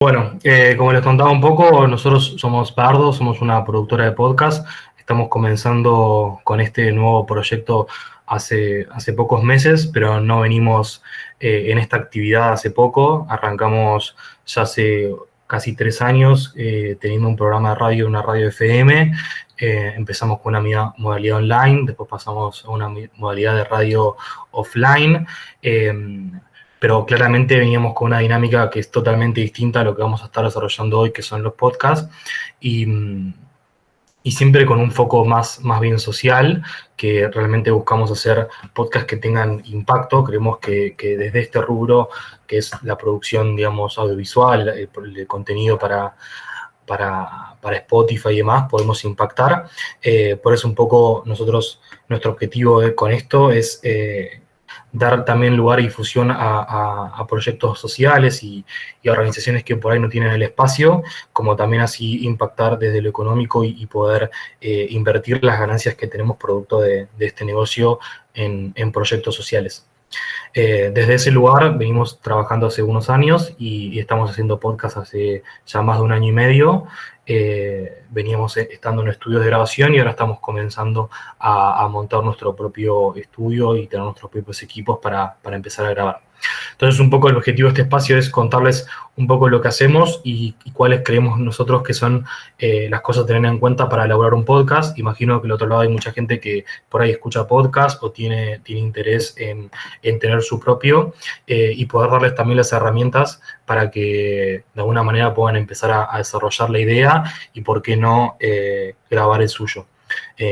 Bueno, como les contaba un poco, nosotros somos Pardo, somos una productora de podcast. Estamos comenzando con este nuevo proyecto hace pocos meses, pero no venimos en esta actividad hace poco. Arrancamos ya hace casi 3 años teniendo un programa de radio, una radio FM. Empezamos con una modalidad online, después pasamos a una modalidad de radio offline. Pero claramente veníamos con una dinámica que es totalmente distinta a lo que vamos a estar desarrollando hoy, que son los podcasts, y, y siempre con un foco más bien social, que realmente buscamos hacer podcasts que tengan impacto. Creemos que desde este rubro, que es la producción, digamos, audiovisual, el contenido para Spotify y demás, podemos impactar. Por eso un poco nuestro objetivo con esto es dar también lugar y difusión a proyectos sociales y a organizaciones que por ahí no tienen el espacio, como también así impactar desde lo económico y poder invertir las ganancias que tenemos producto de este negocio en proyectos sociales. Desde ese lugar venimos trabajando hace unos años y estamos haciendo podcast hace ya más de 1 año y medio. Veníamos estando en estudios de grabación y ahora estamos comenzando a montar nuestro propio estudio y tener nuestros propios equipos para empezar a grabar. Entonces, un poco el objetivo de este espacio es contarles un poco lo que hacemos y cuáles creemos nosotros que son las cosas a tener en cuenta para elaborar un podcast. Imagino que del otro lado hay mucha gente que por ahí escucha podcast o tiene interés en tener su propio y poder darles también las herramientas para que de alguna manera puedan empezar a desarrollar la idea y por qué no grabar el suyo.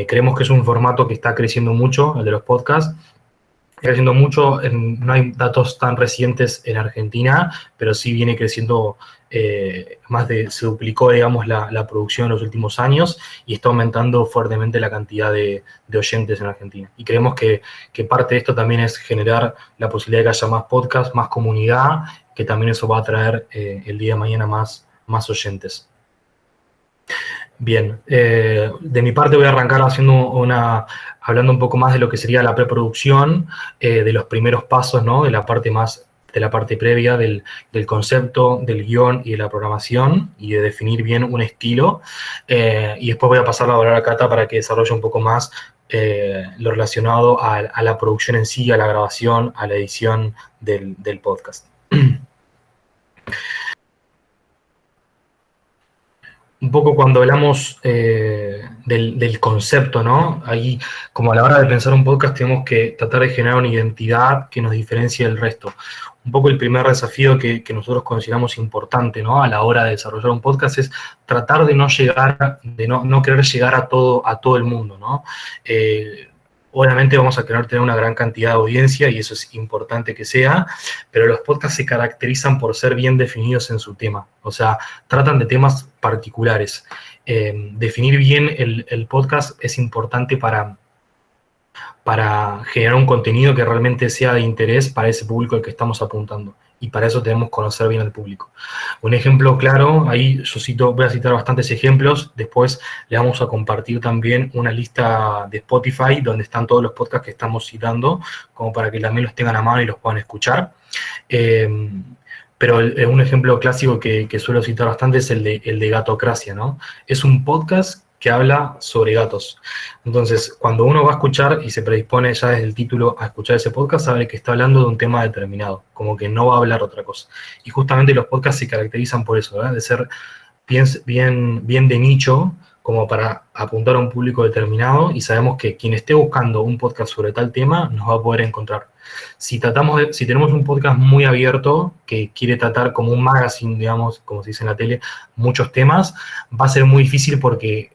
Creemos que es un formato que está creciendo mucho, el de los podcasts. Está creciendo mucho, no hay datos tan recientes en Argentina, pero sí viene creciendo se duplicó, digamos, la producción en los últimos años y está aumentando fuertemente la cantidad de oyentes en Argentina. Y creemos que parte de esto también es generar la posibilidad de que haya más podcasts, más comunidad, que también eso va a traer el día de mañana más oyentes. Bien, de mi parte voy a arrancar hablando un poco más de lo que sería la preproducción, de los primeros pasos, ¿no? De la parte previa del concepto, del guión y de la programación y de definir bien un estilo. Y después voy a pasar la palabra a Cata para que desarrolle un poco más lo relacionado a la producción en sí, a la grabación, a la edición del podcast. Un poco cuando hablamos del concepto, ¿no? Ahí, como a la hora de pensar un podcast, tenemos que tratar de generar una identidad que nos diferencie del resto. Un poco el primer desafío que nosotros consideramos importante, ¿no? A la hora de desarrollar un podcast es tratar de no querer llegar a todo el mundo, ¿no? Obviamente vamos a querer tener una gran cantidad de audiencia y eso es importante que sea, pero los podcasts se caracterizan por ser bien definidos en su tema. O sea, tratan de temas particulares. Definir bien el podcast es importante para generar un contenido que realmente sea de interés para ese público al que estamos apuntando. Y para eso tenemos que conocer bien al público. Un ejemplo claro, ahí voy a citar bastantes ejemplos, después le vamos a compartir también una lista de Spotify donde están todos los podcasts que estamos citando, como para que también los tengan a mano y los puedan escuchar. Pero un ejemplo clásico que suelo citar bastante es el de Gatocracia, ¿no? Es un podcast que habla sobre gatos. Entonces, cuando uno va a escuchar y se predispone ya desde el título a escuchar ese podcast, sabe que está hablando de un tema determinado, como que no va a hablar otra cosa. Y justamente los podcasts se caracterizan por eso, ¿verdad? De ser bien de nicho, como para apuntar a un público determinado, y sabemos que quien esté buscando un podcast sobre tal tema nos va a poder encontrar. Si tenemos un podcast muy abierto, que quiere tratar como un magazine, digamos, como se dice en la tele, muchos temas, va a ser muy difícil porque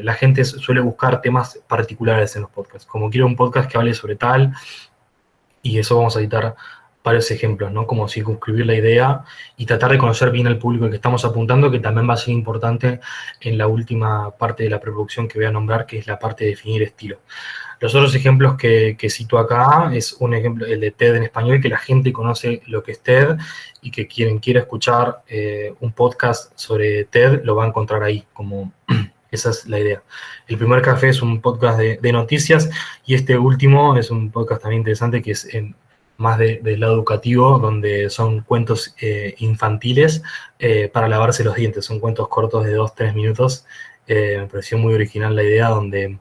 la gente suele buscar temas particulares en los podcasts. Como quiero un podcast que hable sobre tal, y eso vamos a citar varios ejemplos, ¿no? Como circunscribir la idea y tratar de conocer bien al público al que estamos apuntando, que también va a ser importante en la última parte de la preproducción que voy a nombrar, que es la parte de definir estilo. Los otros ejemplos que cito acá es un ejemplo, el de TED en español, que la gente conoce lo que es TED y que quien quiera escuchar un podcast sobre TED lo va a encontrar ahí, como esa es la idea. El primer café es un podcast de noticias y este último es un podcast también interesante que es más del lado educativo, donde son cuentos infantiles para lavarse los dientes. Son cuentos cortos de 2-3 minutos. Me pareció muy original la idea, donde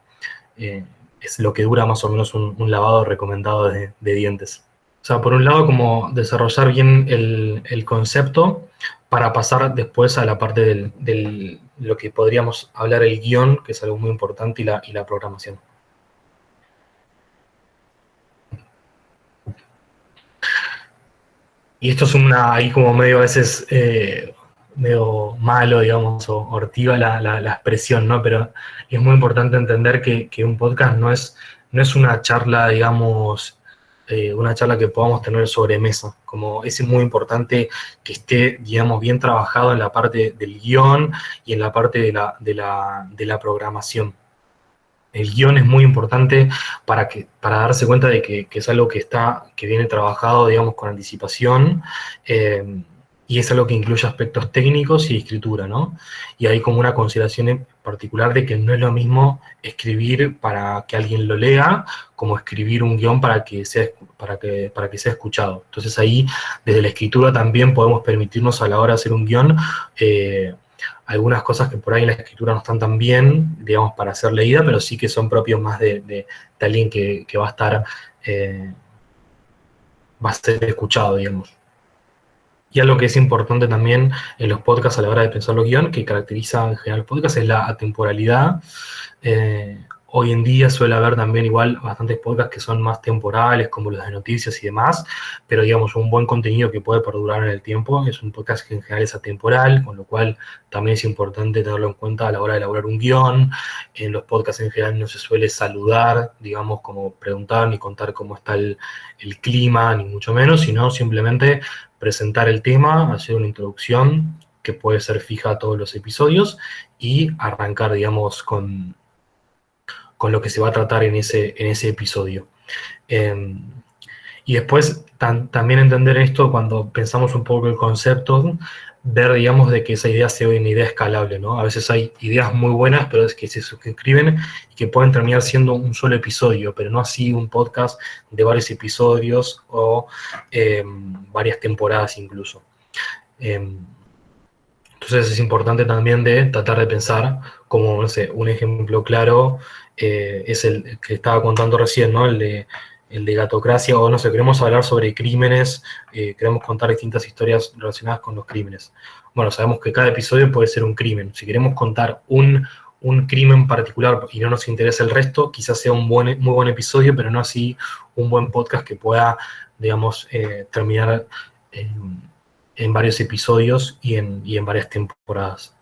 es lo que dura más o menos un lavado recomendado de dientes. O sea, por un lado, como desarrollar bien el concepto para pasar después a la parte lo que podríamos hablar el guión, que es algo muy importante, y la programación. Y esto es ahí como medio a veces medio malo, digamos, o hortiva la expresión, ¿no? Pero es muy importante entender que un podcast no es una charla, digamos, una charla que podamos tener sobre mesa. Como es muy importante que esté, digamos, bien trabajado en la parte del guión y en la parte de la programación. El guión es muy importante para darse cuenta de que es algo que viene trabajado, digamos, con anticipación, y es algo que incluye aspectos técnicos y escritura, ¿no? Y hay como una consideración en particular de que no es lo mismo escribir para que alguien lo lea, como escribir un guión para que sea escuchado. Entonces ahí, desde la escritura también podemos permitirnos a la hora de hacer un guión, algunas cosas que por ahí en la escritura no están tan bien, digamos, para ser leída, pero sí que son propios más de alguien que va a estar, va a ser escuchado, digamos. Y algo que es importante también en los podcasts a la hora de pensar los guiones, que caracteriza en general el podcast, es la atemporalidad. Hoy en día suele haber también igual bastantes podcasts que son más temporales, como los de noticias y demás, pero digamos, un buen contenido que puede perdurar en el tiempo es un podcast que en general es atemporal, con lo cual también es importante tenerlo en cuenta a la hora de elaborar un guión. En los podcasts en general no se suele saludar, digamos, como preguntar ni contar cómo está el clima, ni mucho menos, sino simplemente presentar el tema, hacer una introducción que puede ser fija a todos los episodios y arrancar, digamos, con lo que se va a tratar en ese episodio. Y después también entender esto cuando pensamos un poco el concepto, ver, digamos, de que esa idea sea una idea escalable, ¿no? A veces hay ideas muy buenas, pero es que se suscriben y que pueden terminar siendo un solo episodio, pero no así un podcast de varios episodios o varias temporadas incluso. Entonces es importante también de tratar de pensar, como, no sé, un ejemplo claro es el que estaba contando recién, ¿no? El de Gatocracia, o no sé, queremos hablar sobre crímenes, queremos contar distintas historias relacionadas con los crímenes. Bueno, sabemos que cada episodio puede ser un crimen. Si queremos contar un crimen particular y no nos interesa el resto, quizás sea un muy buen episodio, pero no así un buen podcast que pueda, digamos, terminar en varios episodios y en varias temporadas.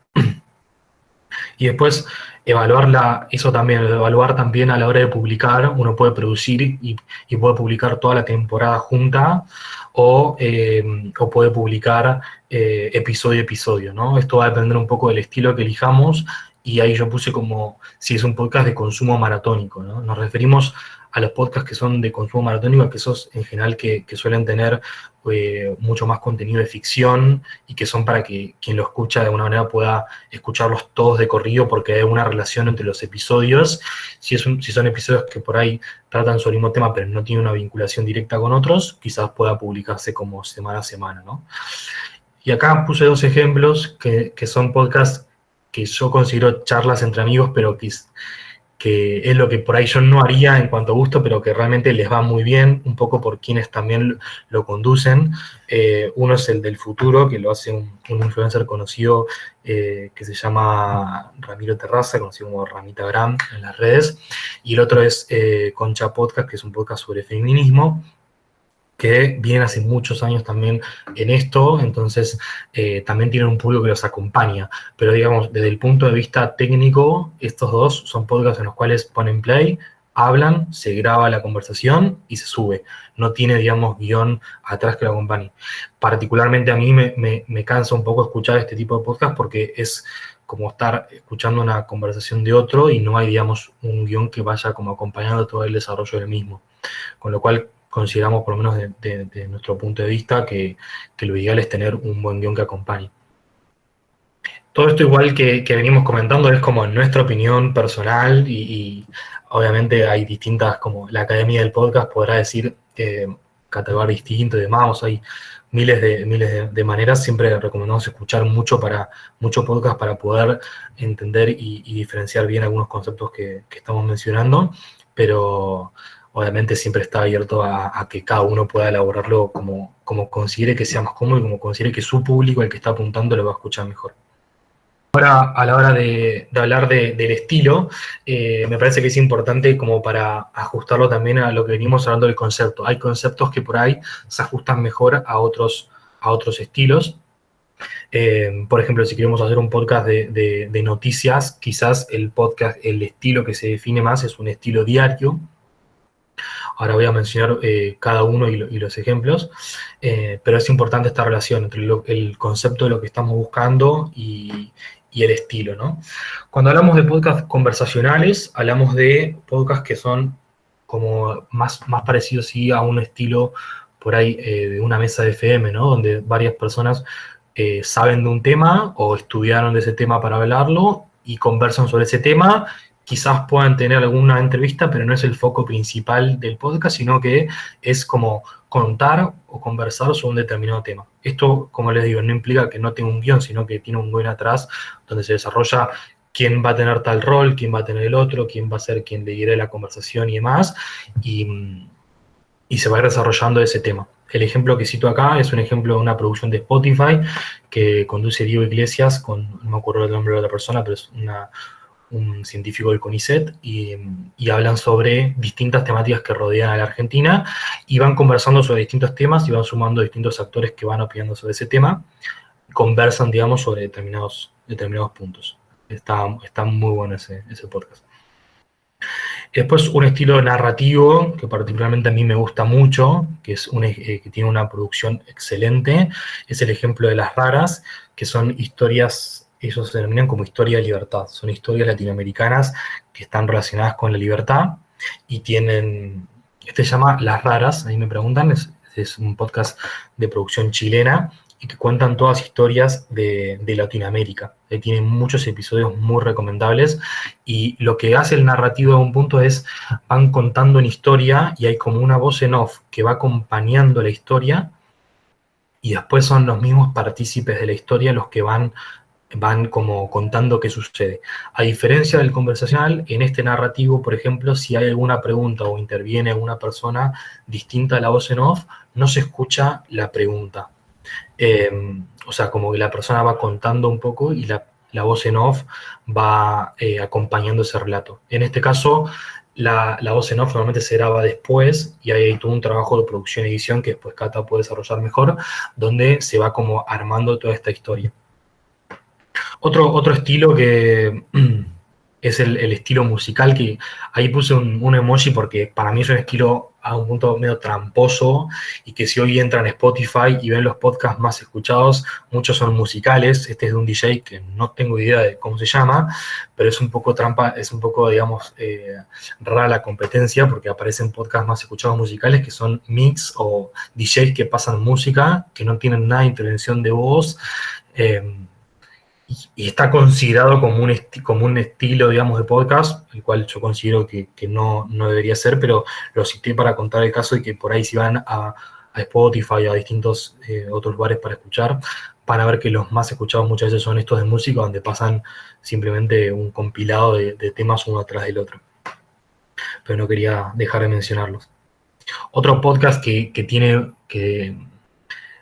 Y después evaluar también a la hora de publicar. Uno puede producir y puede publicar toda la temporada junta, o puede publicar episodio a episodio, ¿no? Esto va a depender un poco del estilo que elijamos, y ahí yo puse como si es un podcast de consumo maratónico, ¿no? Nos referimos a los podcasts que son de consumo maratónico, que esos en general que suelen tener mucho más contenido de ficción, y que son para que quien lo escucha de alguna manera pueda escucharlos todos de corrido, porque hay una relación entre los episodios. Si son episodios que por ahí tratan sobre el mismo tema, pero no tienen una vinculación directa con otros, quizás pueda publicarse como semana a semana, ¿no? Y acá puse 2 ejemplos que son podcasts que yo considero charlas entre amigos, pero que es lo que por ahí yo no haría en cuanto a gusto, pero que realmente les va muy bien, un poco por quienes también lo conducen. Uno es el del futuro, que lo hace un influencer conocido que se llama Ramiro Terraza, conocido como Ramita Gram en las redes, y el otro es Concha Podcast, que es un podcast sobre feminismo, que vienen hace muchos años también en esto, entonces también tienen un público que los acompaña. Pero digamos, desde el punto de vista técnico, estos dos son podcasts en los cuales ponen play, hablan, se graba la conversación y se sube. No tiene, digamos, guión atrás que lo acompañe. Particularmente a mí me cansa un poco escuchar este tipo de podcast, porque es como estar escuchando una conversación de otro y no hay, digamos, un guión que vaya como acompañando todo el desarrollo del mismo. Con lo cual consideramos, por lo menos de nuestro punto de vista, que lo ideal es tener un buen guión que acompañe. Todo esto, igual que venimos comentando, es como nuestra opinión personal, y obviamente hay distintas, como la Academia del Podcast podrá decir catalogar distinto y demás, hay miles de maneras. Siempre recomendamos escuchar mucho podcast para poder entender y diferenciar bien algunos conceptos que estamos mencionando, pero obviamente siempre está abierto a que cada uno pueda elaborarlo como considere que sea más cómodo y como considere que su público, al que está apuntando, lo va a escuchar mejor. Ahora, a la hora de hablar del estilo, me parece que es importante como para ajustarlo también a lo que venimos hablando del concepto. Hay conceptos que por ahí se ajustan mejor a otros estilos. Por ejemplo, si queremos hacer un podcast de noticias, quizás el estilo que se define más es un estilo diario. Ahora voy a mencionar cada uno y los ejemplos, pero es importante esta relación entre el concepto de lo que estamos buscando y el estilo, ¿no? Cuando hablamos de podcasts conversacionales, hablamos de podcasts que son como más parecidos sí, a un estilo por ahí de una mesa de FM, ¿no? Donde varias personas saben de un tema o estudiaron de ese tema para hablarlo y conversan sobre ese tema. Quizás puedan tener alguna entrevista, pero no es el foco principal del podcast, sino que es como contar o conversar sobre un determinado tema. Esto, como les digo, no implica que no tenga un guión, sino que tiene un guión atrás donde se desarrolla quién va a tener tal rol, quién va a tener el otro, quién va a ser quien le guíe la conversación y demás, y se va a ir desarrollando ese tema. El ejemplo que cito acá es un ejemplo de una producción de Spotify que conduce Diego Iglesias no me acuerdo el nombre de la otra persona, pero es un científico del CONICET, y hablan sobre distintas temáticas que rodean a la Argentina, y van conversando sobre distintos temas y van sumando distintos actores que van opinando sobre ese tema, y conversan, digamos, sobre determinados puntos. Está muy bueno ese podcast. Después un estilo narrativo que particularmente a mí me gusta mucho, que que tiene una producción excelente, es el ejemplo de Las Raras, que son historias, ellos se denominan como historia de libertad, son historias latinoamericanas que están relacionadas con la libertad y se llama Las Raras, ahí me preguntan, es un podcast de producción chilena y que cuentan todas historias de Latinoamérica. Tienen muchos episodios muy recomendables y lo que hace el narrativo a un punto es van contando una historia y hay como una voz en off que va acompañando la historia y después son los mismos partícipes de la historia los que van como contando qué sucede. A diferencia del conversacional, en este narrativo, por ejemplo, si hay alguna pregunta o interviene alguna persona distinta a la voz en off, no se escucha la pregunta. O sea, como que la persona va contando un poco y la voz en off va acompañando ese relato. En este caso, la voz en off normalmente se graba después y hay todo un trabajo de producción y edición que después Cata puede desarrollar mejor, donde se va como armando toda esta historia. Otro estilo que es el estilo musical, que ahí puse un emoji porque para mí es un estilo a un punto medio tramposo y que si hoy entran a Spotify y ven los podcasts más escuchados, muchos son musicales. Este es de un DJ que no tengo idea de cómo se llama, pero es un poco trampa, es un poco, digamos, rara la competencia porque aparecen podcasts más escuchados musicales que son mix o DJs que pasan música, que no tienen nada de intervención de voz. Y está considerado como un estilo, digamos, de podcast, el cual yo considero que no debería ser, pero lo cité para contar el caso de que por ahí si van a Spotify o a distintos otros lugares para escuchar, van a ver que los más escuchados muchas veces son estos de música, donde pasan simplemente un compilado de temas uno atrás del otro. Pero no quería dejar de mencionarlos. Otro podcast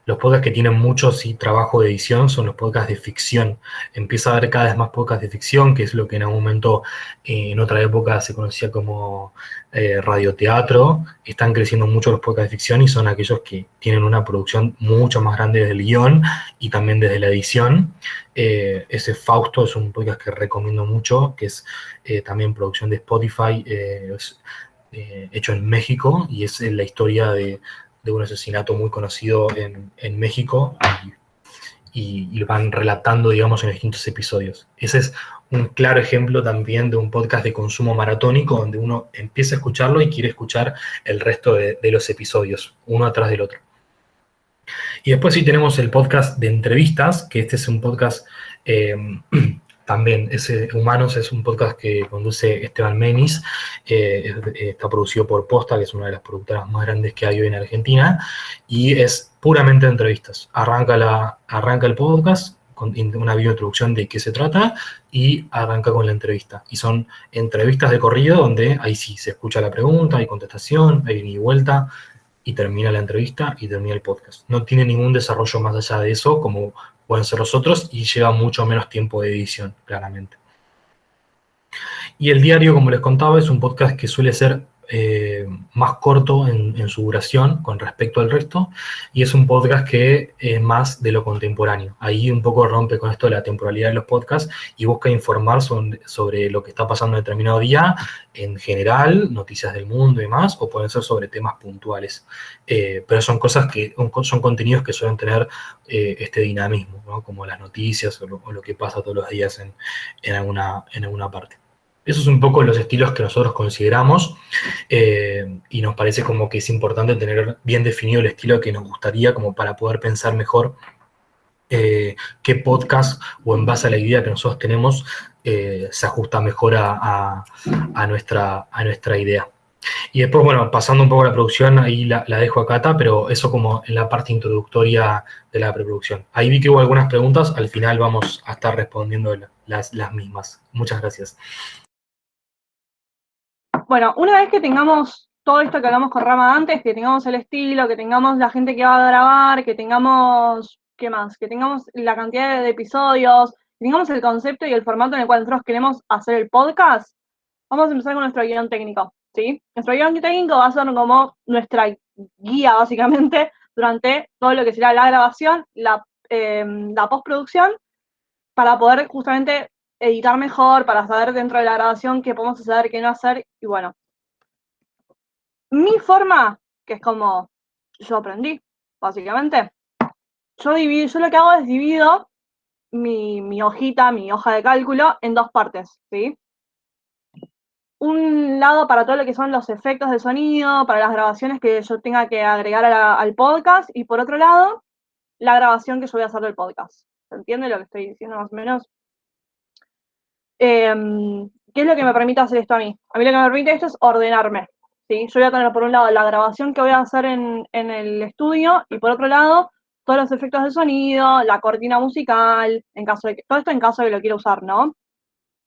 los podcasts que tienen mucho trabajo de edición son los podcasts de ficción. Empieza a haber cada vez más podcasts de ficción, que es lo que en algún momento, en otra época, se conocía como radioteatro. Están creciendo mucho los podcasts de ficción y son aquellos que tienen una producción mucho más grande desde el guión y también desde la edición. Ese Fausto es un podcast que recomiendo mucho, que es también producción de Spotify, hecho en México, y es la historia de un asesinato muy conocido en México y lo van relatando, digamos, en distintos episodios. Ese es un claro ejemplo también de un podcast de consumo maratónico donde uno empieza a escucharlo y quiere escuchar el resto de los episodios, uno atrás del otro. Y después sí tenemos el podcast de entrevistas, que este es un podcast también, Humanos es un podcast que conduce Esteban Menis, está producido por Posta, que es una de las productoras más grandes que hay hoy en Argentina, y es puramente de entrevistas. Arranca el podcast con una video introducción de qué se trata y arranca con la entrevista. Y son entrevistas de corrido donde ahí sí se escucha la pregunta, hay contestación, hay ida y vuelta, y termina la entrevista y termina el podcast. No tiene ningún desarrollo más allá de eso, como pueden ser los otros, y lleva mucho menos tiempo de edición, claramente. Y el diario, como les contaba, es un podcast que suele ser más corto en su duración con respecto al resto, y es un podcast que es más de lo contemporáneo. Ahí un poco rompe con esto de la temporalidad de los podcasts y busca informar sobre lo que está pasando en determinado día, en general, noticias del mundo y demás, o pueden ser sobre temas puntuales. Pero son cosas son contenidos que suelen tener este dinamismo, ¿no? Como las noticias o lo que pasa todos los días en alguna parte. Esos son un poco los estilos que nosotros consideramos, y nos parece como que es importante tener bien definido el estilo que nos gustaría como para poder pensar mejor qué podcast o en base a la idea que nosotros tenemos se ajusta mejor a nuestra idea. Y después, bueno, pasando un poco a la producción, ahí la dejo a Cata, pero eso como en la parte introductoria de la preproducción. Ahí vi que hubo algunas preguntas, al final vamos a estar respondiendo las mismas. Muchas gracias. Bueno, una vez que tengamos todo esto que hablamos con Rama antes, que tengamos el estilo, que tengamos la gente que va a grabar, que tengamos, ¿qué más? Que tengamos la cantidad de episodios, que tengamos el concepto y el formato en el cual nosotros queremos hacer el podcast, vamos a empezar con nuestro guión técnico, ¿sí? Nuestro guión técnico va a ser como nuestra guía, básicamente, durante todo lo que será la grabación, la postproducción, para poder justamente editar mejor, para saber dentro de la grabación qué podemos hacer, qué no hacer, y bueno. Mi forma, que es como yo aprendí, básicamente, yo lo que hago es divido mi hojita, mi hoja de cálculo, en dos partes, ¿sí? Un lado para todo lo que son los efectos de sonido, para las grabaciones que yo tenga que agregar al podcast, y por otro lado, la grabación que yo voy a hacer del podcast. ¿Se entiende lo que estoy diciendo más o menos? ¿Qué es lo que me permite hacer esto a mí? A mí lo que me permite esto es ordenarme, ¿sí? Yo voy a tener por un lado la grabación que voy a hacer en el estudio, y por otro lado todos los efectos de sonido, la cortina musical, todo esto en caso de que lo quiera usar, ¿no?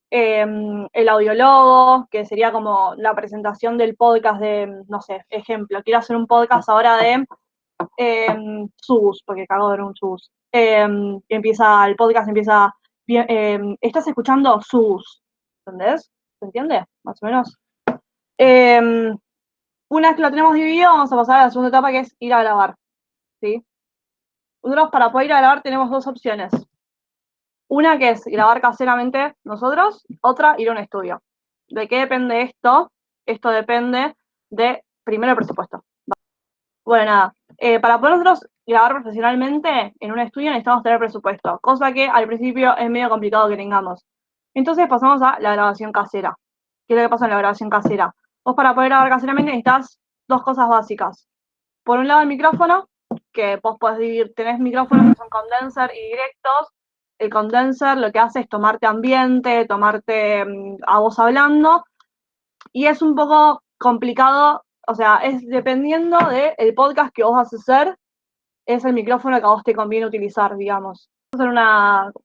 El audiólogo, que sería como la presentación del podcast de, no sé, ejemplo, quiero hacer un podcast ahora de SUS, porque cago de ver un SUS. El podcast empieza, estás escuchando SUS, ¿entendés? ¿Se entiende? Más o menos. Una vez que lo tenemos dividido, vamos a pasar a la segunda etapa, que es ir a grabar, ¿sí? Nosotros para poder ir a grabar tenemos dos opciones. Una que es grabar caseramente nosotros, otra ir a un estudio. ¿De qué depende esto? Esto depende de, primero, el presupuesto. Bueno, nada, para poder nosotros grabar profesionalmente en un estudio necesitamos tener presupuesto, cosa que al principio es medio complicado que tengamos. Entonces pasamos a la grabación casera. ¿Qué es lo que pasa en la grabación casera? Vos para poder grabar caseramente necesitas dos cosas básicas. Por un lado el micrófono, que vos podés dividir, tenés micrófonos que son condenser y directos. El condenser lo que hace es tomarte ambiente, tomarte a vos hablando, y es un poco complicado, o sea, es dependiendo del podcast que vos vas a hacer, es el micrófono que a vos te conviene utilizar, digamos.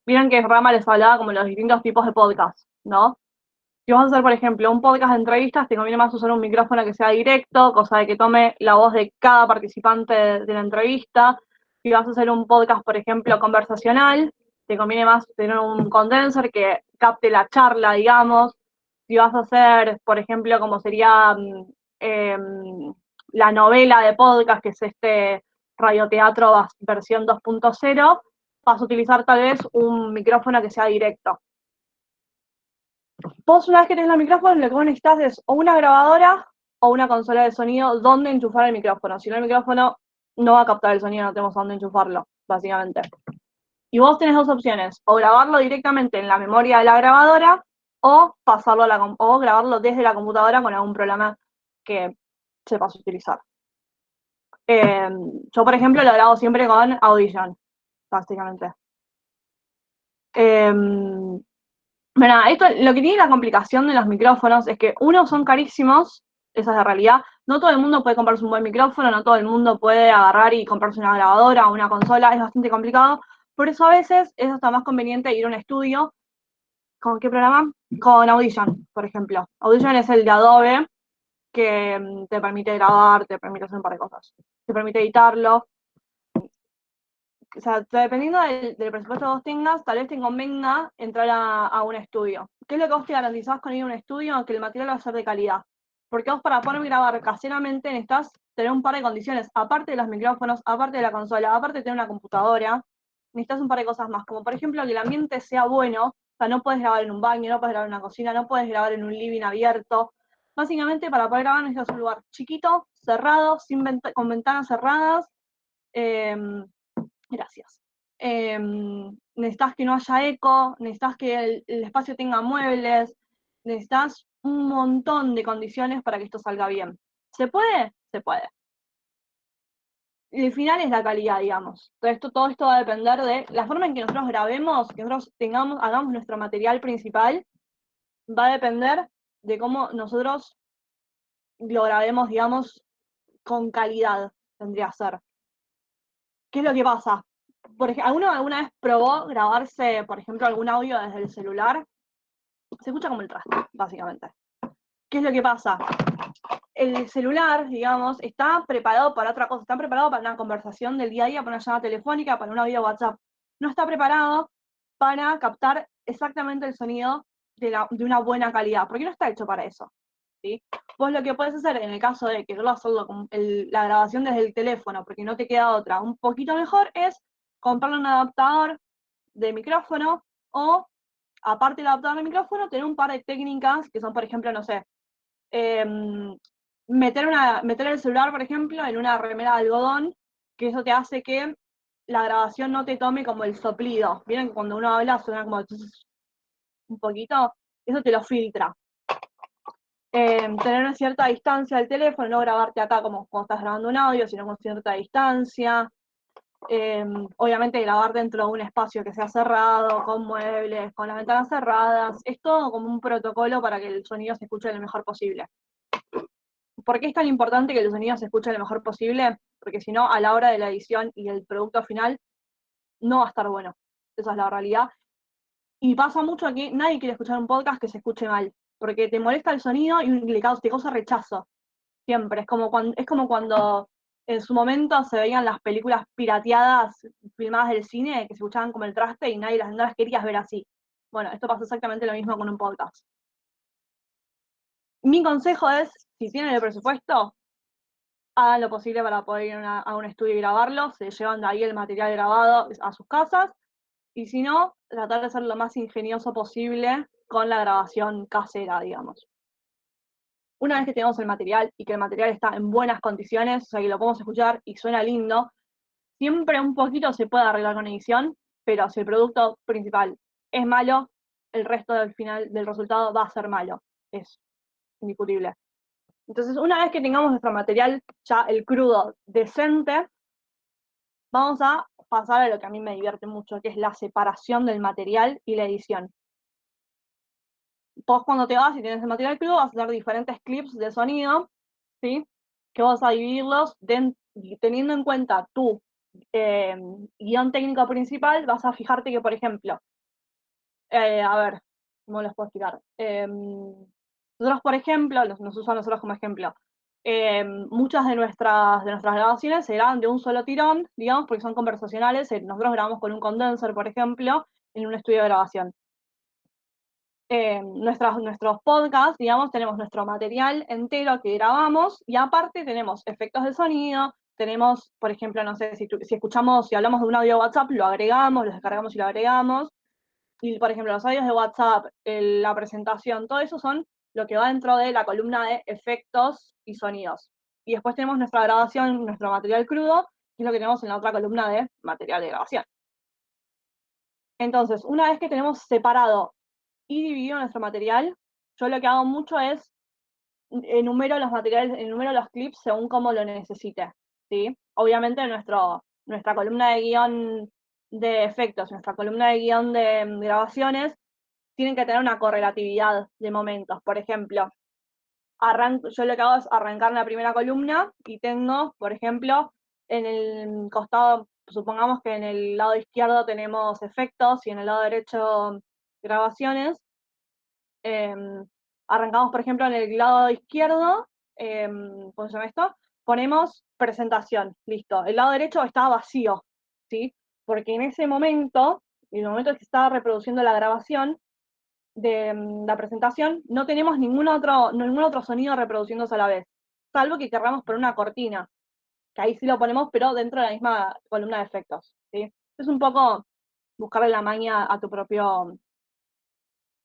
Vieron que Rama les hablaba como los distintos tipos de podcast, ¿no? Si vas a hacer, por ejemplo, un podcast de entrevistas, te conviene más usar un micrófono que sea directo, cosa de que tome la voz de cada participante de la entrevista. Si vas a hacer un podcast, por ejemplo, conversacional, te conviene más tener un condenser que capte la charla, digamos. Si vas a hacer, por ejemplo, como sería eh, la novela de podcast, que es este radioteatro versión 2.0, vas a utilizar tal vez un micrófono que sea directo. Vos, una vez que tenés el micrófono, lo que vos necesitas es o una grabadora o una consola de sonido donde enchufar el micrófono. Si no, el micrófono no va a captar el sonido, no tenemos dónde enchufarlo, básicamente. Y vos tenés dos opciones: o grabarlo directamente en la memoria de la grabadora, o o grabarlo desde la computadora con algún programa que sepas utilizar. Yo, por ejemplo, lo grabo siempre con Audition, básicamente. Mira, esto, lo que tiene la complicación de los micrófonos es que, uno, son carísimos, esa es la realidad. No todo el mundo puede comprarse un buen micrófono, no todo el mundo puede agarrar y comprarse una grabadora o una consola, es bastante complicado. Por eso a veces es hasta más conveniente ir a un estudio. ¿Con qué programa? Con Audition, por ejemplo. Audition es el de Adobe que te permite grabar, te permite hacer un par de cosas. Te permite editarlo. O sea, dependiendo del presupuesto que vos tengas, tal vez te convenga entrar a un estudio. ¿Qué es lo que vos te garantizás con ir a un estudio? Que el material va a ser de calidad. Porque vos, para poder grabar caseramente, necesitas tener un par de condiciones, aparte de los micrófonos, aparte de la consola, aparte de tener una computadora, necesitas un par de cosas más, como por ejemplo que el ambiente sea bueno. O sea, no puedes grabar en un baño, no puedes grabar en una cocina, no puedes grabar en un living abierto. Básicamente, para poder grabar necesitas un lugar chiquito, cerrado, con ventanas cerradas. Eh, Gracias. Necesitas que no haya eco, necesitas que el espacio tenga muebles, necesitas un montón de condiciones para que esto salga bien. ¿Se puede? Se puede. El final es la calidad, digamos. Todo esto va a depender de la forma en que nosotros grabemos, que nosotros hagamos nuestro material principal, va a depender de cómo nosotros lo grabemos, digamos, con calidad, tendría que ser. ¿Qué es lo que pasa? Por ejemplo, ¿alguna vez probó grabarse, por ejemplo, algún audio desde el celular? Se escucha como el traste, básicamente. ¿Qué es lo que pasa? El celular, digamos, está preparado para otra cosa, está preparado para una conversación del día a día, para una llamada telefónica, para un audio WhatsApp. No está preparado para captar exactamente el sonido de una buena calidad, porque no está hecho para eso. ¿Sí? Vos lo que puedes hacer en el caso de quererlo hacerlo con la grabación desde el teléfono, porque no te queda otra, un poquito mejor, es comprarle un adaptador de micrófono o, aparte del adaptador de micrófono, tener un par de técnicas que son, por ejemplo, no sé, meter el celular, por ejemplo, en una remera de algodón, que eso te hace que la grabación no te tome como el soplido. ¿Vieron? Cuando uno habla suena como un poquito, eso te lo filtra. Tener una cierta distancia del teléfono, no grabarte acá como cuando estás grabando un audio, sino con cierta distancia. Obviamente grabar dentro de un espacio que sea cerrado, con muebles, con las ventanas cerradas. Es todo como un protocolo para que el sonido se escuche lo mejor posible. ¿Por qué es tan importante que el sonido se escuche lo mejor posible? Porque si no, a la hora de la edición y el producto final, no va a estar bueno. Esa es la realidad. Y pasa mucho que nadie quiere escuchar un podcast que se escuche mal, porque te molesta el sonido y te causa rechazo. Siempre. Es como cuando en su momento se veían las películas pirateadas, filmadas del cine, que se escuchaban como el traste y nadie no las quería ver así. Bueno, esto pasa exactamente lo mismo con un podcast. Mi consejo es, si tienen el presupuesto, hagan lo posible para poder ir a un estudio y grabarlo, se llevan de ahí el material grabado a sus casas, y si no, tratar de ser lo más ingenioso posible con la grabación casera, digamos. Una vez que tenemos el material y que el material está en buenas condiciones, o sea, que lo podemos escuchar y suena lindo, siempre un poquito se puede arreglar con edición, pero si el producto principal es malo, el resto del final del resultado va a ser malo. Es indiscutible. Entonces, una vez que tengamos nuestro material, ya el crudo, decente, vamos a pasar a lo que a mí me divierte mucho, que es la separación del material y la edición. Vos, cuando te vas y tienes el material crudo, vas a hacer diferentes clips de sonido, ¿sí? Que vas a dividirlos teniendo en cuenta tu guión técnico principal. Vas a fijarte que, por ejemplo, a ver, ¿cómo les puedo explicar? Nosotros, por ejemplo, nos usan nosotros como ejemplo, muchas de nuestras grabaciones se graban de un solo tirón, digamos, porque son conversacionales. Nosotros grabamos con un condenser, por ejemplo, en un estudio de grabación. Nuestros podcasts, digamos, tenemos nuestro material entero que grabamos y aparte tenemos efectos de sonido, tenemos, por ejemplo, no sé, si hablamos de un audio de WhatsApp, lo agregamos, lo descargamos y lo agregamos. Y, por ejemplo, los audios de WhatsApp, la presentación, todo eso son lo que va dentro de la columna de efectos y sonidos. Y después tenemos nuestra grabación, nuestro material crudo, que es lo que tenemos en la otra columna de material de grabación. Entonces, una vez que tenemos separado y dividido nuestro material, yo lo que hago mucho es enumero los materiales, enumero los clips según cómo lo necesite, ¿sí? Obviamente nuestra columna de guión de efectos, nuestra columna de guión de grabaciones, tienen que tener una correlatividad de momentos. Por ejemplo, yo lo que hago es arrancar la primera columna y tengo, por ejemplo, en el costado, supongamos que en el lado izquierdo tenemos efectos y en el lado derecho grabaciones. Arrancamos, por ejemplo, en el lado izquierdo, ¿cómo se llama esto? Ponemos presentación, listo. El lado derecho está vacío, ¿sí? Porque en ese momento, en el momento que se estaba reproduciendo la grabación de la presentación, no tenemos ningún otro sonido reproduciéndose a la vez, salvo que querramos poner una cortina, que ahí sí lo ponemos, pero dentro de la misma columna de efectos, ¿sí? Es un poco buscarle la maña a tu propio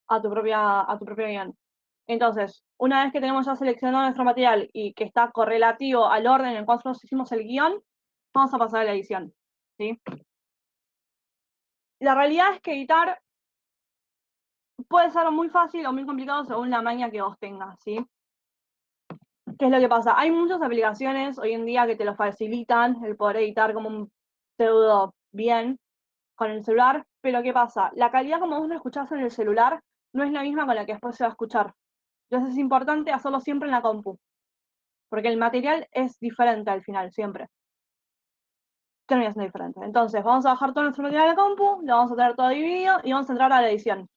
guión. Entonces, una vez que tenemos ya seleccionado nuestro material y que está correlativo al orden en el cual nosotros hicimos el guión, vamos a pasar a la edición, ¿sí? La realidad es que editar puede ser muy fácil o muy complicado según la maña que vos tengas, ¿sí? ¿Qué es lo que pasa? Hay muchas aplicaciones hoy en día que te lo facilitan, el poder editar como un pseudo bien con el celular, pero ¿qué pasa? La calidad como vos lo escuchás en el celular no es la misma con la que después se va a escuchar. Entonces es importante hacerlo siempre en la compu, porque el material es diferente al final, siempre. Termina siendo diferente. Entonces, vamos a bajar todo nuestro material a la compu, lo vamos a tener todo dividido y vamos a entrar a la edición.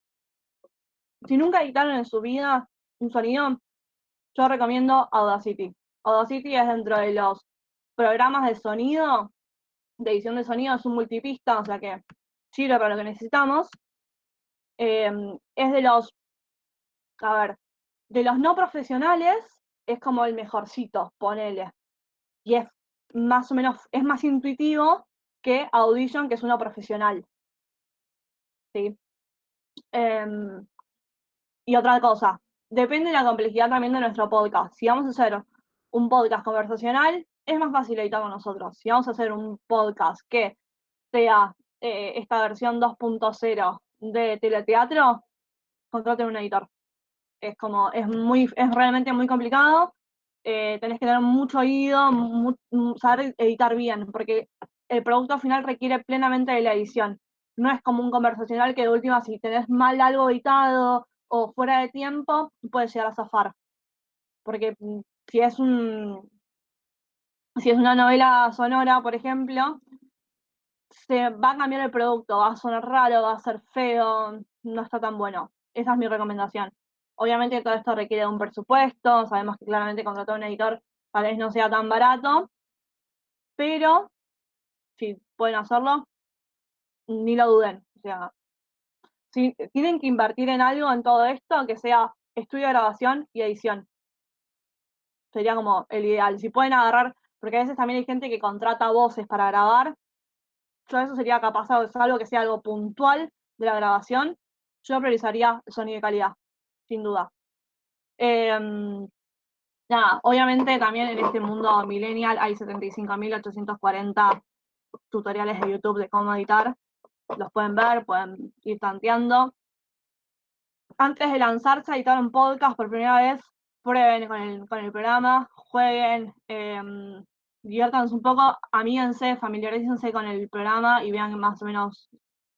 Si nunca editaron en su vida un sonido, yo recomiendo Audacity. Audacity es dentro de los programas de sonido, de edición de sonido, es un multipista, o sea que sirve para lo que necesitamos. Es de los no profesionales, es como el mejorcito, ponele. Y es más o menos, es más intuitivo que Audition, que es uno profesional. ¿Sí? Y otra cosa, depende de la complejidad también de nuestro podcast. Si vamos a hacer un podcast conversacional, es más fácil editar con nosotros. Si vamos a hacer un podcast que sea esta versión 2.0 de teleteatro, contraten un editor. Es realmente muy complicado. Tenés que tener mucho oído, saber editar bien, porque el producto final requiere plenamente de la edición. No es como un conversacional que de última, si tenés mal algo editado o fuera de tiempo, puede llegar a zafar. Porque si es una novela sonora, por ejemplo, se va a cambiar el producto, va a sonar raro, va a ser feo, no está tan bueno. Esa es mi recomendación. Obviamente todo esto requiere de un presupuesto, sabemos que claramente contratar un editor tal vez no sea tan barato, pero si pueden hacerlo, ni lo duden. O sea, si tienen que invertir en algo en todo esto, que sea estudio de grabación y edición. Sería como el ideal. Si pueden agarrar, porque a veces también hay gente que contrata voces para grabar. Yo eso sería capaz, algo que sea algo puntual de la grabación. Yo priorizaría el sonido de calidad, sin duda. Nada, obviamente también en este mundo millennial hay 75.840 tutoriales de YouTube de cómo editar. Los pueden ver, pueden ir tanteando. Antes de lanzarse a editar un podcast por primera vez, prueben con el programa, jueguen, diviértanse un poco, amíguense, familiarícense con el programa y vean que más o menos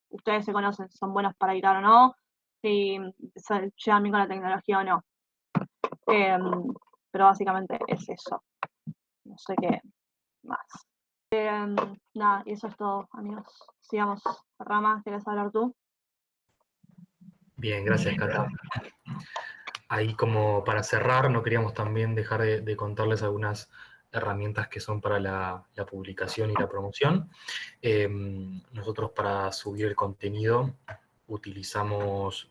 ustedes se conocen, si son buenos para editar o no, si se llevan bien con la tecnología o no. Pero básicamente es eso. No sé qué más. Nada, y eso es todo, amigos. Sigamos. Rama, ¿querés hablar tú? Bien, gracias, Cata. Ahí como para cerrar, no queríamos también dejar de contarles algunas herramientas que son para la publicación y la promoción. Nosotros para subir el contenido utilizamos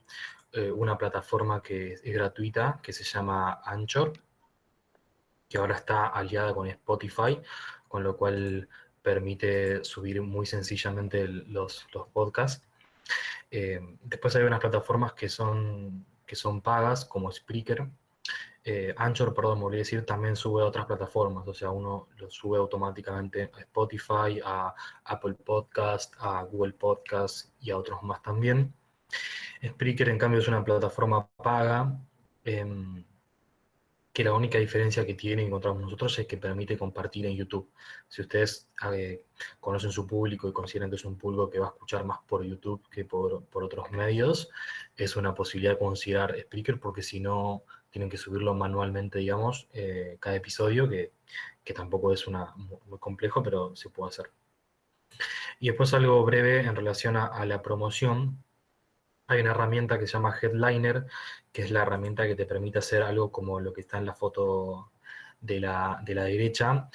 una plataforma que es gratuita, que se llama Anchor, que ahora está aliada con Spotify, con lo cual permite subir muy sencillamente los podcasts. Después hay unas plataformas que son pagas, como Spreaker. Anchor, perdón, me olvidé decir, también sube a otras plataformas, o sea, uno lo sube automáticamente a Spotify, a Apple Podcast, a Google Podcast y a otros más también. Spreaker, en cambio, es una plataforma paga, que la única diferencia que tiene que encontramos nosotros es que permite compartir en YouTube. Si ustedes conocen su público y consideran que es un público que va a escuchar más por YouTube que por otros medios, es una posibilidad de considerar Spreaker, porque si no tienen que subirlo manualmente, digamos, cada episodio, que tampoco es muy complejo, pero se puede hacer. Y después algo breve en relación a la promoción. Hay una herramienta que se llama Headliner, que es la herramienta que te permite hacer algo como lo que está en la foto de la derecha.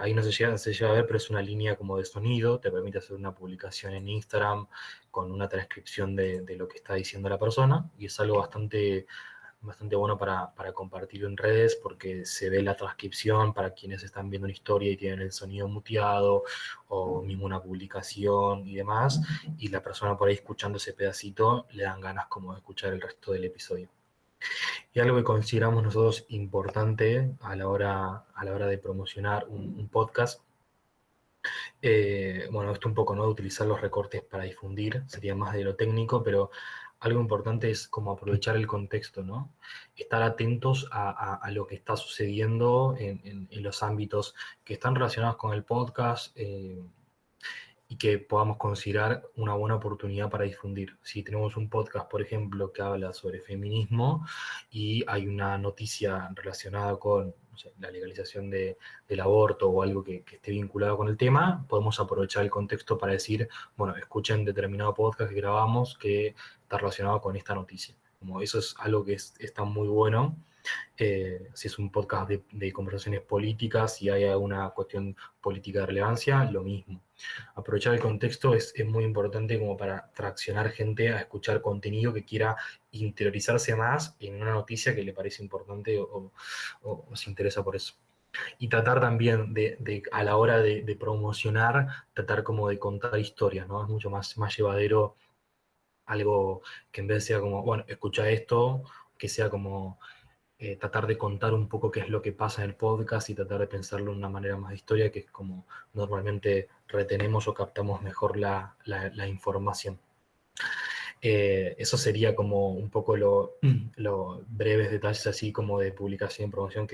Ahí no se llega a ver, pero es una línea como de sonido, te permite hacer una publicación en Instagram con una transcripción de lo que está diciendo la persona, y es algo bastante bueno para compartir en redes, porque se ve la transcripción para quienes están viendo una historia y tienen el sonido muteado, o mismo una publicación y demás, y la persona por ahí escuchando ese pedacito le dan ganas como de escuchar el resto del episodio. Y algo que consideramos nosotros importante a la hora de promocionar un podcast, bueno, esto un poco, ¿no? De utilizar los recortes para difundir, sería más de lo técnico, pero algo importante es como aprovechar el contexto, ¿no? Estar atentos a lo que está sucediendo en los ámbitos que están relacionados con el podcast, y que podamos considerar una buena oportunidad para difundir. Si tenemos un podcast, por ejemplo, que habla sobre feminismo y hay una noticia relacionada con, no sé, la legalización del aborto o algo que esté vinculado con el tema, podemos aprovechar el contexto para decir, bueno, escuchen determinado podcast que grabamos que está relacionado con esta noticia. Como eso es algo que está muy bueno. Si es un podcast de conversaciones políticas, si hay alguna cuestión política de relevancia, lo mismo. Aprovechar el contexto es muy importante como para traccionar gente a escuchar contenido que quiera interiorizarse más en una noticia que le parece importante o se interesa por eso. Y tratar también a la hora de promocionar, tratar como de contar historias, ¿no? Es mucho más llevadero algo que en vez sea como, bueno, escucha esto, que sea como tratar de contar un poco qué es lo que pasa en el podcast y tratar de pensarlo de una manera más de historia, que es como normalmente retenemos o captamos mejor la información. Eso sería como un poco los breves detalles así como de publicación y promoción,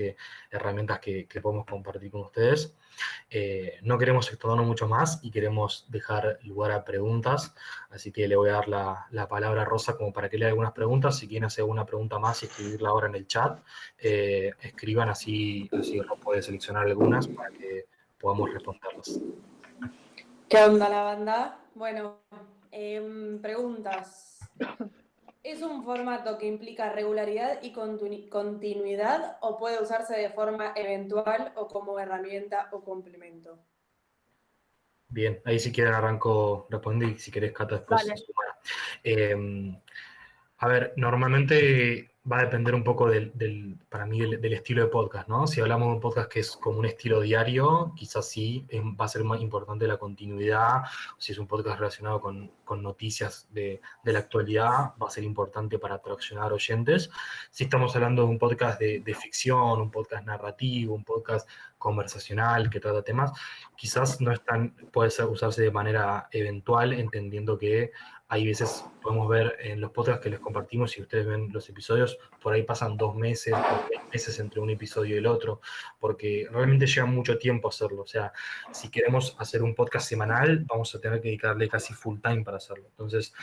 herramientas que podemos compartir con ustedes. No queremos extendernos mucho más y queremos dejar lugar a preguntas, así que le voy a dar la palabra a Rosa como para que lea algunas preguntas. Si quieren hacer alguna pregunta más y escribirla ahora en el chat, escriban, así Ro puede seleccionar algunas para que podamos responderlas. ¿Qué onda la banda? Bueno, preguntas. ¿Es un formato que implica regularidad y continuidad o puede usarse de forma eventual o como herramienta o complemento? Bien, ahí si quieren arranco respondiendo, y si querés, Cata, después Vale. sumar. A ver, normalmente va a depender un poco para mí, del estilo de podcast, ¿no? Si hablamos de un podcast que es como un estilo diario, quizás sí va a ser más importante la continuidad. Si es un podcast relacionado con noticias de la actualidad, va a ser importante para atraccionar oyentes. Si estamos hablando de un podcast de ficción, un podcast narrativo, un podcast conversacional que trata temas, quizás no es puede usarse de manera eventual, entendiendo que hay veces, podemos ver en los podcasts que les compartimos, si ustedes ven los episodios, por ahí pasan 2 meses o 3 meses entre un episodio y el otro, porque realmente lleva mucho tiempo hacerlo. O sea, si queremos hacer un podcast semanal, vamos a tener que dedicarle casi full time para hacerlo. Entonces,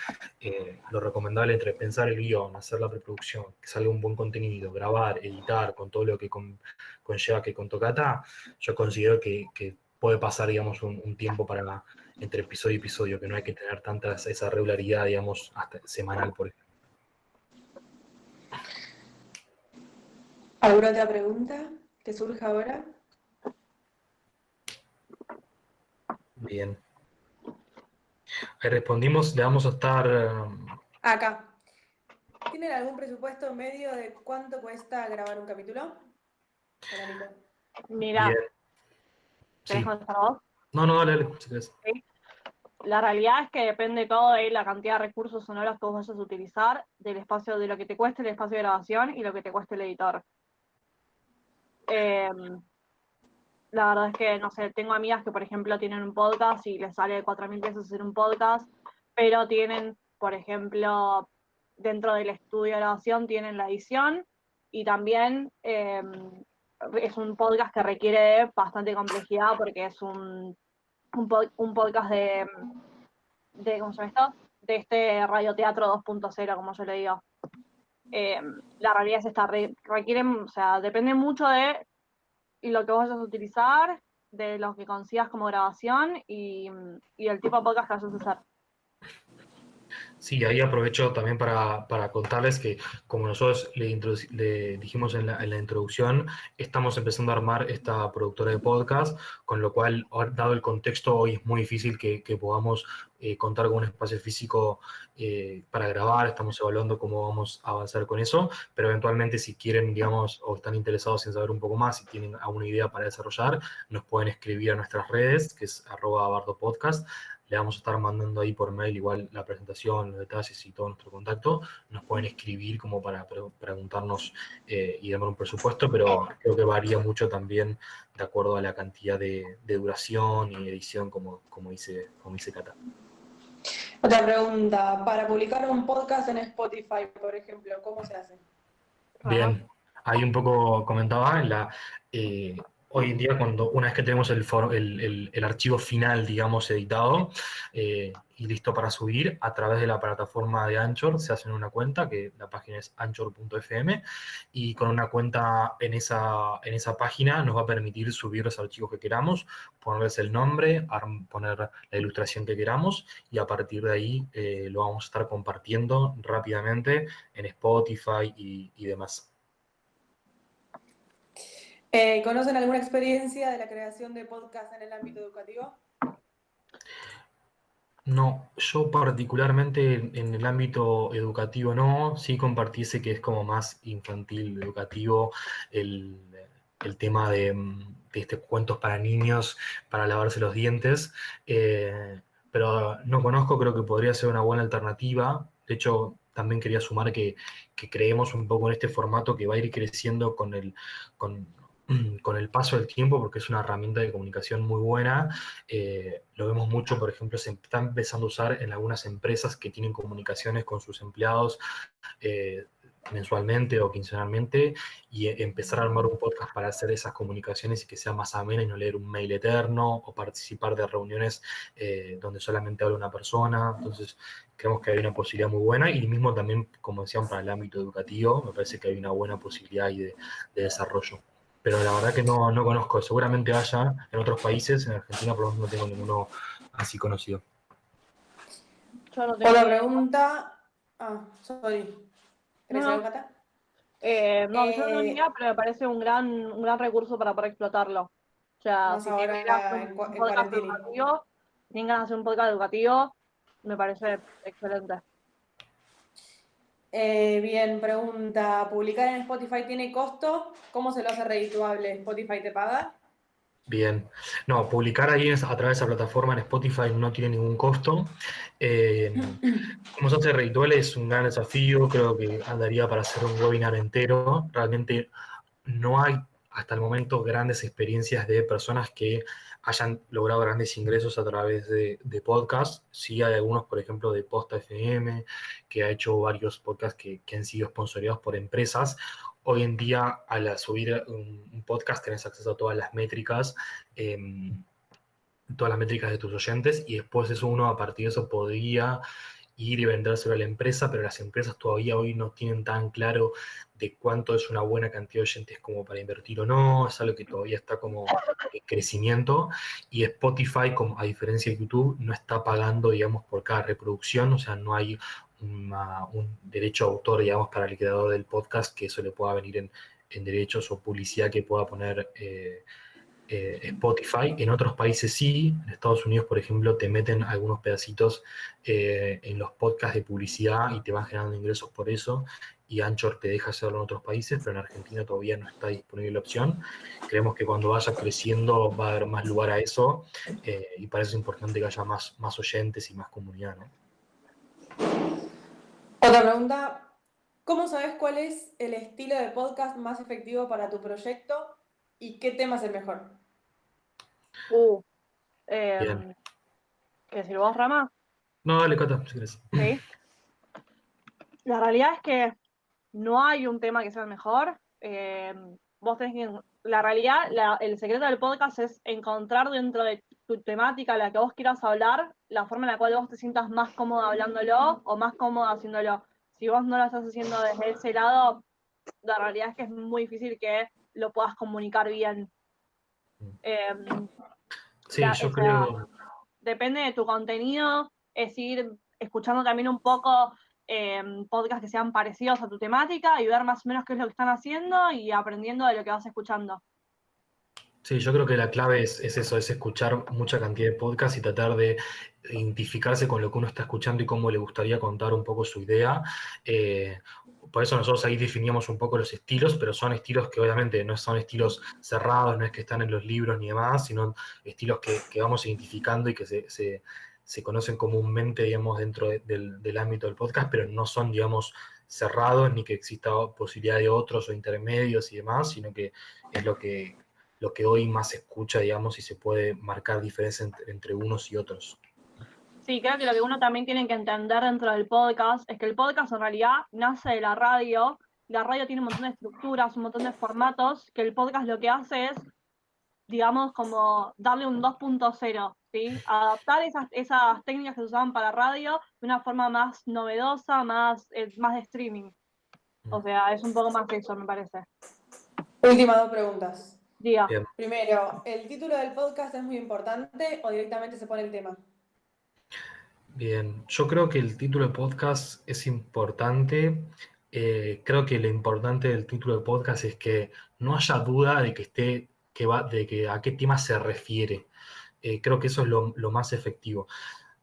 lo recomendable entre pensar el guión, hacer la preproducción, que salga un buen contenido, grabar, editar, con todo lo que conlleva que contó Cata, yo considero que puede pasar, digamos, un tiempo entre episodio y episodio, que no hay que tener esa regularidad, digamos, hasta semanal, por ejemplo. ¿Alguna otra pregunta que surja ahora? Bien. Ahí respondimos, le vamos a estar... Acá. ¿Tienen algún presupuesto medio de cuánto cuesta grabar un capítulo? Hola, Nico. Mira, Bien. ¿querés Sí. comenzar vos? No, dale, si querés. ¿Sí? La realidad es que depende todo de la cantidad de recursos sonoros que vos vayas a utilizar, del espacio, de lo que te cueste el espacio de grabación y lo que te cueste el editor. Eh, la verdad es que, no sé, tengo amigas que, por ejemplo, tienen un podcast y les sale 4.000 pesos hacer un podcast, pero tienen, por ejemplo, dentro del estudio de grabación tienen la edición Y también es un podcast que requiere bastante complejidad porque es un podcast ¿cómo se llama esto? De este radioteatro 2.0, como yo le digo. La realidad es esta, requieren, o sea, depende mucho de lo que vos vayas a utilizar, de lo que consigas como grabación y el tipo de podcast que vayas a usar. Sí, ahí aprovecho también para contarles que, como nosotros le dijimos en la introducción, estamos empezando a armar esta productora de podcast, con lo cual, dado el contexto, hoy es muy difícil que podamos contar con un espacio físico para grabar. Estamos evaluando cómo vamos a avanzar con eso, pero eventualmente si quieren, digamos, o están interesados en saber un poco más, si tienen alguna idea para desarrollar, nos pueden escribir a nuestras redes, que es @bardopodcast. Le vamos a estar mandando ahí por mail igual la presentación, los detalles y todo nuestro contacto. Nos pueden escribir como para preguntarnos y darnos un presupuesto, pero creo que varía mucho también de acuerdo a la cantidad de duración y edición, como dice Cata. Otra pregunta, para publicar un podcast en Spotify, por ejemplo, ¿cómo se hace? Bien, ahí un poco comentaba, hoy en día una vez que tenemos el archivo final, digamos, editado y listo para subir, a través de la plataforma de Anchor se hace una cuenta, que la página es anchor.fm, y con una cuenta en esa página nos va a permitir subir los archivos que queramos, ponerles el nombre, poner la ilustración que queramos, y a partir de ahí lo vamos a estar compartiendo rápidamente en Spotify y demás. ¿Conocen alguna experiencia de la creación de podcast en el ámbito educativo? No, yo particularmente en el ámbito educativo no, sí compartiese que es como más infantil, educativo, el, el tema de este cuentos para niños, para lavarse los dientes, pero no conozco, creo que podría ser una buena alternativa. De hecho, también quería sumar que creemos un poco en este formato que va a ir creciendo con, con el paso del tiempo, porque es una herramienta de comunicación muy buena. Lo vemos mucho, por ejemplo, se está empezando a usar en algunas empresas que tienen comunicaciones con sus empleados mensualmente o quincenalmente, y empezar a armar un podcast para hacer esas comunicaciones y que sea más amena y no leer un mail eterno o participar de reuniones donde solamente habla una persona. Entonces, creemos que hay una posibilidad muy buena, y mismo también, como decían, para el ámbito educativo, me parece que hay una buena posibilidad ahí de desarrollo. Pero la verdad que no conozco, seguramente haya en otros países, en Argentina por lo menos no tengo ninguno así conocido. Yo no tengo Otra idea. pregunta. Sorry. ¿Querés No, algo, no. Cata? No, yo no tengo ni idea, pero me parece un gran recurso para poder explotarlo. O sea, Más si tienen ganas de ahora hacer un en podcast cuarentena. educativo, si tienen ganas de hacer un podcast educativo, me parece excelente. Bien, pregunta. ¿Publicar en Spotify tiene costo? ¿Cómo se lo hace redituable? ¿Spotify te paga? Bien. No, publicar ahí a través de esa plataforma en Spotify no tiene ningún costo. Cómo se hace ritual es un gran desafío, creo que andaría para hacer un webinar entero. Realmente no hay hasta el momento grandes experiencias de personas que hayan logrado grandes ingresos a través de podcasts. Sí hay algunos, por ejemplo, de Posta FM, que ha hecho varios podcasts que han sido sponsorizados por empresas. Hoy en día, al subir un podcast, tenés acceso a eh, todas las métricas de tus oyentes, y después eso uno a partir de eso podría ir y vendérselo a la empresa, pero las empresas todavía hoy no tienen tan claro de cuánto es una buena cantidad de oyentes como para invertir o no. Es algo que todavía está como en crecimiento, y Spotify, como a diferencia de YouTube, no está pagando, digamos, por cada reproducción. O sea, no hay un derecho de autor, digamos, para el creador del podcast, que eso le pueda venir en derechos o publicidad que pueda poner Spotify. En otros países sí, en Estados Unidos, por ejemplo, te meten algunos pedacitos en los podcasts de publicidad y te van generando ingresos por eso, y Anchor te deja hacerlo en otros países, pero en Argentina todavía no está disponible la opción. Creemos que cuando vaya creciendo va a haber más lugar a eso, y para eso es importante que haya más oyentes y más comunidad, ¿no? Otra pregunta. ¿Cómo sabes cuál es el estilo de podcast más efectivo para tu proyecto y qué tema es el mejor? Bien. ¿Qué decir vos, Rama? No, dale, Cata, si querés. Sí. La realidad es que no hay un tema que sea el mejor. vos tenés que, la realidad, el secreto del podcast es encontrar dentro de tu temática, la que vos quieras hablar, la forma en la cual vos te sientas más cómodo hablándolo o más cómodo haciéndolo. Si vos no lo estás haciendo desde ese lado, la realidad es que es muy difícil que lo puedas comunicar bien. Eh, Sí, o yo sea, creo, depende de tu contenido, es ir escuchando también un poco podcasts que sean parecidos a tu temática y ver más o menos qué es lo que están haciendo y aprendiendo de lo que vas escuchando. sí, yo creo que la clave es eso, es escuchar mucha cantidad de podcasts y tratar de identificarse con lo que uno está escuchando y cómo le gustaría contar un poco su idea. Eh, por eso nosotros ahí definíamos un poco los estilos, pero son estilos que obviamente no son estilos cerrados, no es que están en los libros ni demás, sino estilos que vamos identificando y que se conocen comúnmente, digamos, dentro del ámbito del podcast, pero no son, digamos, cerrados ni que exista posibilidad de otros o intermedios y demás, sino que es lo que hoy más se escucha, digamos, y se puede marcar diferencia entre unos y otros. Sí, creo que lo que uno también tiene que entender dentro del podcast es que el podcast en realidad nace de la radio. La radio tiene un montón de estructuras, un montón de formatos, que el podcast lo que hace es, digamos, como darle un 2.0, ¿sí? Adaptar esas técnicas que se usaban para radio de una forma más novedosa, más de streaming. O sea, es un poco más eso, me parece. Últimas dos preguntas. Diga. Bien, Primero, ¿el título del podcast es muy importante o directamente se pone el tema? bien. Yo creo que el título de podcast es importante. Creo que lo importante del título de podcast es que no haya duda de que de que a qué tema se refiere. Creo que eso es lo más efectivo.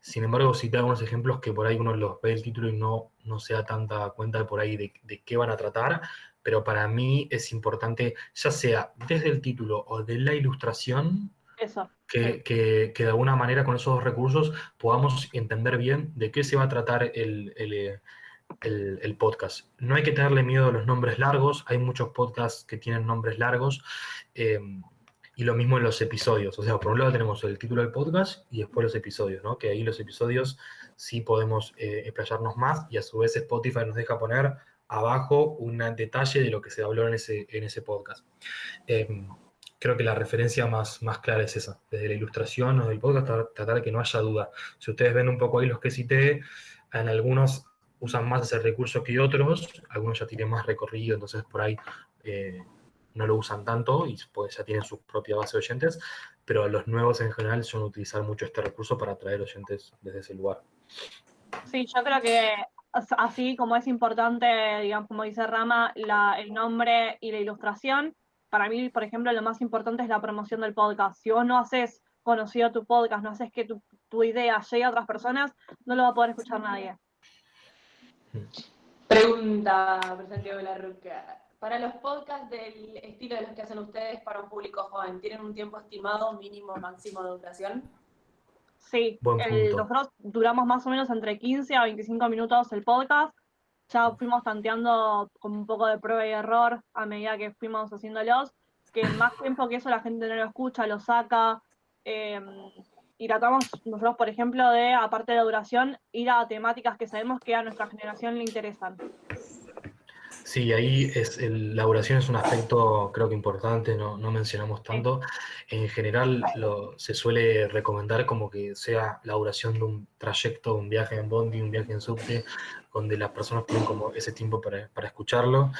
Sin embargo, si te hago unos ejemplos que por ahí uno los ve el título y no se da tanta cuenta de por ahí de qué van a tratar, pero para mí es importante, ya sea desde el título o de la ilustración, Eso. que de alguna manera con esos dos recursos podamos entender bien de qué se va a tratar el podcast. No hay que tenerle miedo a los nombres largos, hay muchos podcasts que tienen nombres largos. eh, y lo mismo en los episodios. O sea, por un lado tenemos el título del podcast y después los episodios, ¿no? Que ahí los episodios sí podemos explayarnos más y a su vez Spotify nos deja poner abajo un detalle de lo que se habló en ese podcast. Eh, Creo que la referencia más clara es esa, desde la ilustración o del podcast, tratar de que no haya duda. Si ustedes ven un poco ahí los que cité, en algunos usan más ese recurso que otros, algunos ya tienen más recorrido, entonces por ahí no lo usan tanto y pues ya tienen su propia base de oyentes, pero los nuevos en general suelen utilizar mucho este recurso para atraer oyentes desde ese lugar. Sí, yo creo que así como es importante, digamos, como dice Rama, el nombre y la ilustración, para mí, por ejemplo, lo más importante es la promoción del podcast. Si vos no haces conocido tu podcast, no haces que tu idea llegue a otras personas, no lo va a poder escuchar nadie. Pregunta por Santiago de la Roca. Para los podcasts del estilo de los que hacen ustedes para un público joven, ¿tienen un tiempo estimado, mínimo, máximo de duración? Sí, Buen punto. nosotros duramos más o menos entre 15 a 25 minutos el podcast. Ya fuimos tanteando con un poco de prueba y error a medida que fuimos haciéndolos, que más tiempo que eso la gente no lo escucha, lo saca. eh, y tratamos nosotros, por ejemplo, de, aparte de la duración, ir a temáticas que sabemos que a nuestra generación le interesan. Sí, ahí la duración es un aspecto creo que importante, no mencionamos Sí. tanto. En general se suele recomendar como que sea la duración de un trayecto, un viaje en bondi, un viaje en subte, donde las personas tienen como ese tiempo para escucharlo.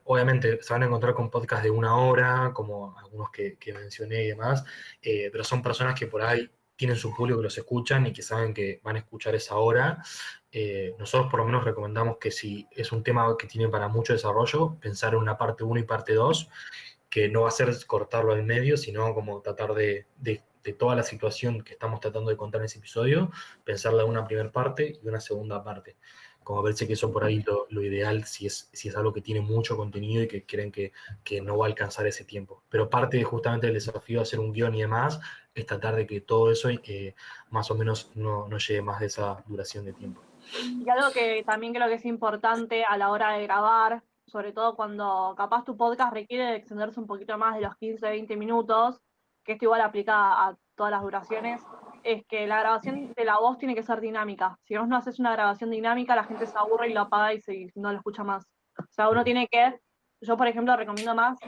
Obviamente se van a encontrar con podcasts de una hora, como algunos que mencioné y demás, pero son personas que por ahí tienen su público que los escuchan y que saben que van a escuchar esa hora. Nosotros por lo menos recomendamos que si es un tema que tiene para mucho desarrollo, pensar en una parte uno y parte 2 que no va a ser cortarlo al medio, sino como tratar de toda la situación que estamos tratando de contar en ese episodio, pensarla en una primera parte y una segunda parte. Como verse que eso por ahí lo ideal si es algo que tiene mucho contenido y que creen que no va a alcanzar ese tiempo. Pero parte justamente del desafío de hacer un guión y demás es tratar de que todo eso más o menos no lleve más de esa duración de tiempo. Y algo que también creo que es importante a la hora de grabar, sobre todo cuando capaz tu podcast requiere de extenderse un poquito más de los 15, 20 minutos, que esto igual aplica a todas las duraciones, es que la grabación de la voz tiene que ser dinámica. Si vos no haces una grabación dinámica, la gente se aburre y lo apaga y no lo escucha más. O sea, uno tiene que Yo, por ejemplo, recomiendo más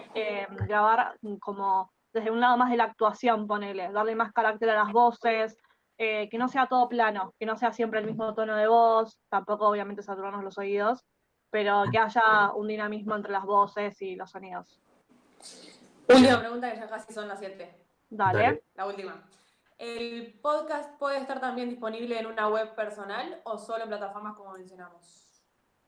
grabar como desde un lado más de la actuación, ponele, darle más carácter a las voces, que no sea todo plano, que no sea siempre el mismo tono de voz, tampoco obviamente saturarnos los oídos, pero que haya un dinamismo entre las voces y los sonidos. Última pregunta, que ya casi son las 7. Dale. La última. ¿El podcast puede estar también disponible en una web personal o solo en plataformas como mencionamos?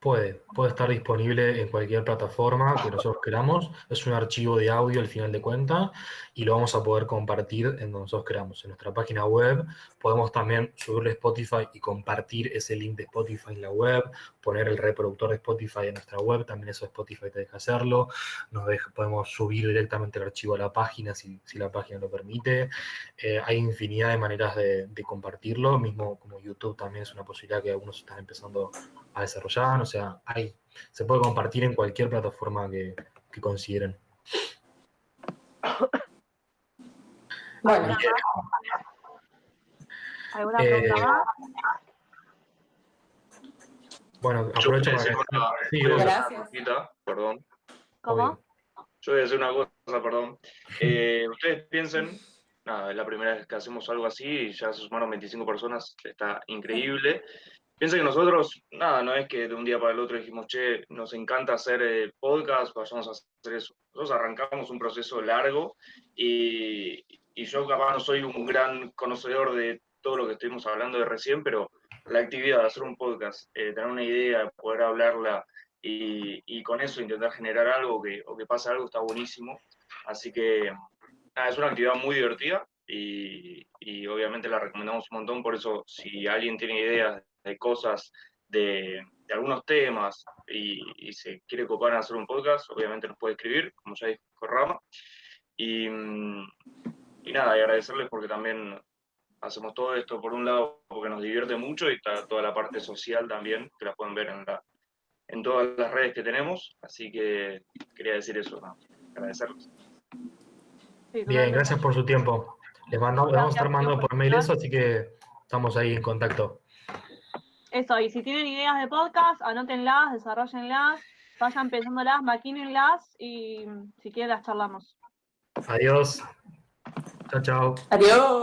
Puede estar disponible en cualquier plataforma que nosotros queramos. Es un archivo de audio al final de cuenta y lo vamos a poder compartir en donde nosotros queramos. En nuestra página web podemos también subirle Spotify y compartir ese link de Spotify en la web, poner el reproductor de Spotify en nuestra web, también eso Spotify te deja hacerlo. Podemos subir directamente el archivo a la página si la página lo permite. Hay infinidad de maneras de compartirlo, mismo como YouTube también es una posibilidad que algunos están empezando a desarrollar, o sea, se puede compartir en cualquier plataforma que consideren. Bueno, ¿Alguna pregunta más? Bueno, aprovecho para Sí, gracias. perdón. ¿Cómo? Yo voy a decir una cosa, perdón. Ustedes piensen, nada, es la primera vez que hacemos algo así y ya se sumaron 25 personas, está increíble. Piensen que nosotros, nada, no es que de un día para el otro dijimos, che, nos encanta hacer podcast, vayamos a hacer eso. Nosotros arrancamos un proceso largo y yo capaz no soy un gran conocedor de todo lo que estuvimos hablando de recién, pero la actividad de hacer un podcast, tener una idea, poder hablarla y con eso intentar generar algo o que pase algo está buenísimo. Así que nada, es una actividad muy divertida y obviamente la recomendamos un montón. Por eso, si alguien tiene ideas de cosas, de algunos temas y se quiere copar en hacer un podcast, obviamente nos puede escribir, como ya dijo Rama. Y nada, y agradecerles porque también hacemos todo esto, por un lado, porque nos divierte mucho y está toda la parte social también, que la pueden ver en todas las redes que tenemos. Así que quería decir eso, ¿no? Agradecerles. Sí, Bien, totalmente. gracias por su tiempo. Les vamos a estar mandando por mail eso, así que estamos ahí en contacto. Eso, y si tienen ideas de podcast, anótenlas, desarrollenlas, vayan pensándolas, maquínenlas y si quieren las charlamos. Adiós. Chao, chao. Adiós.